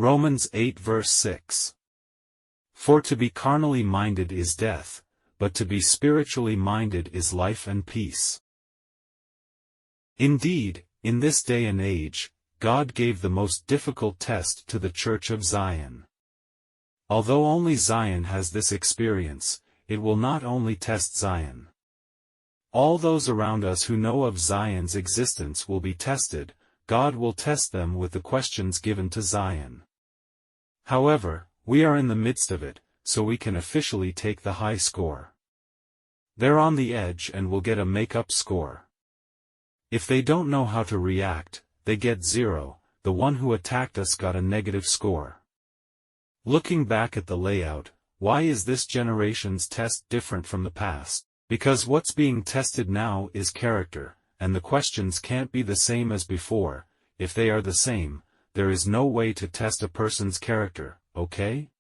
Romans 8 verse 6. For to be carnally minded is death, but to be spiritually minded is life and peace. Indeed, in this day and age, God gave the most difficult test to the Church of Zion. Although only Zion has this experience, it will not only test Zion. All those around us who know of Zion's existence will be tested. God will test them with the questions given to Zion. However, we are in the midst of it, so we can officially take the high score. They're on the edge and will get a make-up score. If they don't know how to react, they get 0, the one who attacked us got a negative score. Looking back at the layout, why is this generation's test different from the past? Because what's being tested now is character, and the questions can't be the same as before. If they are the same, there is no way to test a person's character, okay?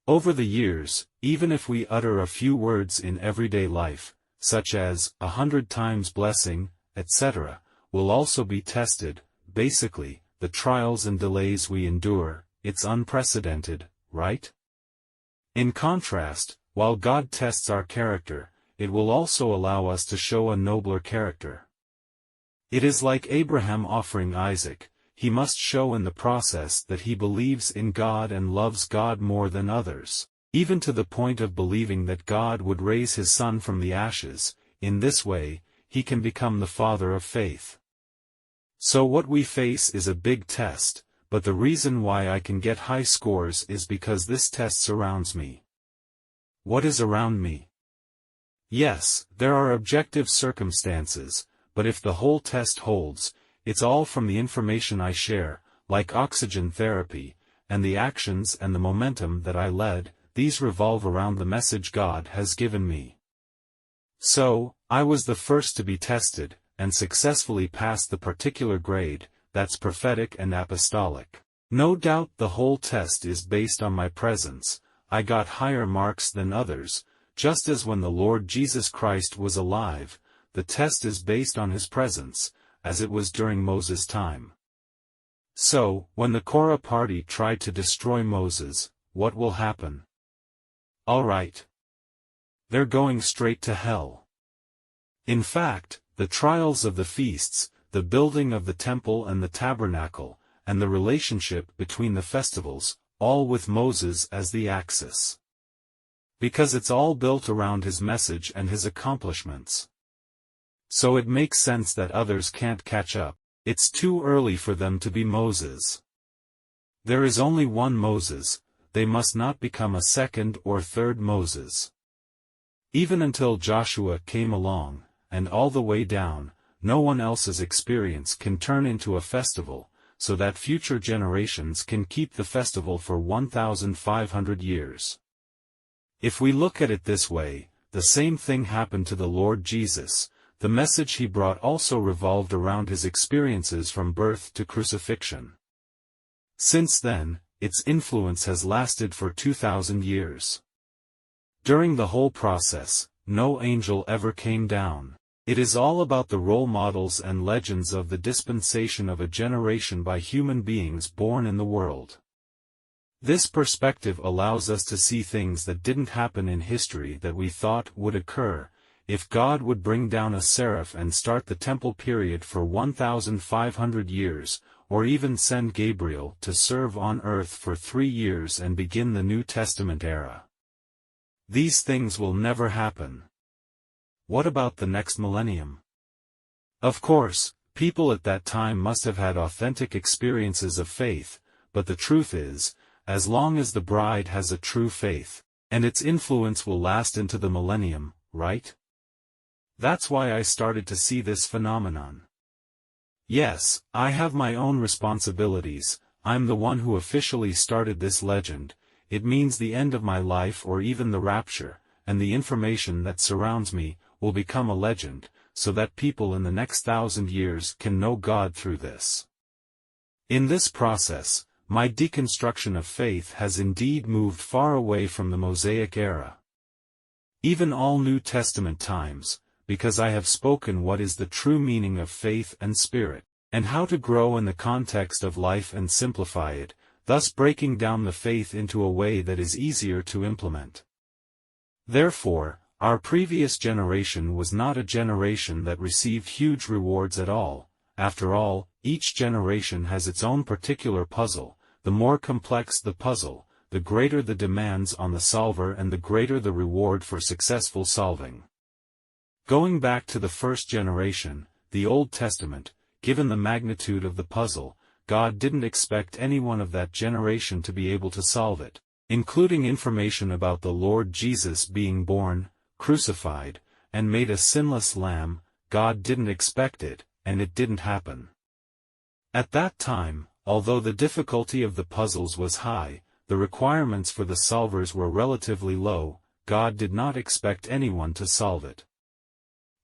Over the years, even if we utter a few words in everyday life, such as, 100 times blessing, etc., will also be tested. Basically, the trials and delays we endure, it's unprecedented, right? In contrast, while God tests our character, it will also allow us to show a nobler character. It is like Abraham offering Isaac. He must show in the process that he believes in God and loves God more than others, even to the point of believing that God would raise his son from the ashes. In this way, he can become the father of faith. So what we face is a big test, but the reason why I can get high scores is because this test surrounds me. What is around me? Yes, there are objective circumstances, but if the whole test holds, it's all from the information I share, like oxygen therapy, and the actions and the momentum that I led. These revolve around the message God has given me. So, I was the first to be tested, and successfully passed the particular grade. That's prophetic and apostolic. No doubt the whole test is based on my presence. I got higher marks than others, just as when the Lord Jesus Christ was alive, the test is based on his presence, as it was during Moses' time. So, when the Korah party tried to destroy Moses, what will happen? Alright. They're going straight to hell. In fact, the trials of the feasts, the building of the temple and the tabernacle, and the relationship between the festivals, all with Moses as the axis. Because it's all built around his message and his accomplishments. So it makes sense that others can't catch up. It's too early for them to be Moses. There is only one Moses. They must not become a second or third Moses. Even until Joshua came along, and all the way down, no one else's experience can turn into a festival, so that future generations can keep the festival for 1,500 years. If we look at it this way, the same thing happened to the Lord Jesus. The message he brought also revolved around his experiences from birth to crucifixion. Since then, its influence has lasted for 2,000 years. During the whole process, no angel ever came down. It is all about the role models and legends of the dispensation of a generation by human beings born in the world. This perspective allows us to see things that didn't happen in history that we thought would occur. If God would bring down a seraph and start the temple period for 1,500 years, or even send Gabriel to serve on earth for 3 years and begin the New Testament era. These things will never happen. What about the next millennium? Of course, people at that time must have had authentic experiences of faith, but the truth is, as long as the bride has a true faith, and its influence will last into the millennium, right? That's why I started to see this phenomenon. Yes, I have my own responsibilities. I'm the one who officially started this legend. It means the end of my life or even the rapture, and the information that surrounds me will become a legend, so that people in the next 1,000 years can know God through this. In this process, my deconstruction of faith has indeed moved far away from the Mosaic era. Even all New Testament times, because I have spoken what is the true meaning of faith and spirit, and how to grow in the context of life and simplify it. thus breaking down the faith into a way that is easier to implement. Therefore, our previous generation was not a generation that received huge rewards at all. After all, each generation has its own particular puzzle. The more complex the puzzle, the greater the demands on the solver and the greater the reward for successful solving. Going back to the first generation, the Old Testament, given the magnitude of the puzzle, God didn't expect anyone of that generation to be able to solve it, including information about the Lord Jesus being born, crucified, and made a sinless lamb. God didn't expect it, and it didn't happen. At that time, although the difficulty of the puzzles was high, the requirements for the solvers were relatively low. God did not expect anyone to solve it.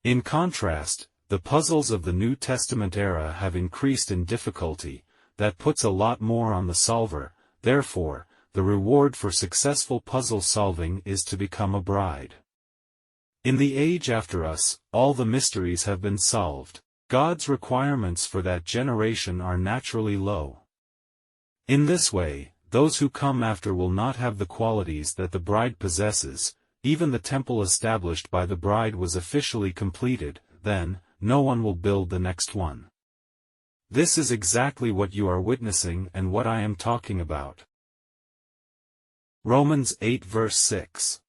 In contrast, the puzzles of the New Testament era have increased in difficulty. That puts a lot more on the solver. Therefore, the reward for successful puzzle solving is to become a bride. In the age after us, all the mysteries have been solved. God's requirements for that generation are naturally low. In this way, those who come after will not have the qualities that the bride possesses. Even the temple established by the bride was officially completed. Then, no one will build the next one. This is exactly what you are witnessing and what I am talking about. Romans 8 verse 6.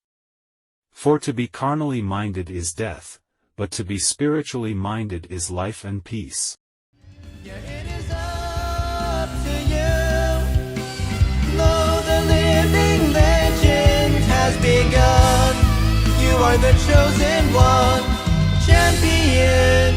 For to be carnally minded is death, but to be spiritually minded is life and peace. Yeah, it is up to you. Though the living legend has begun, you are the chosen one, champion.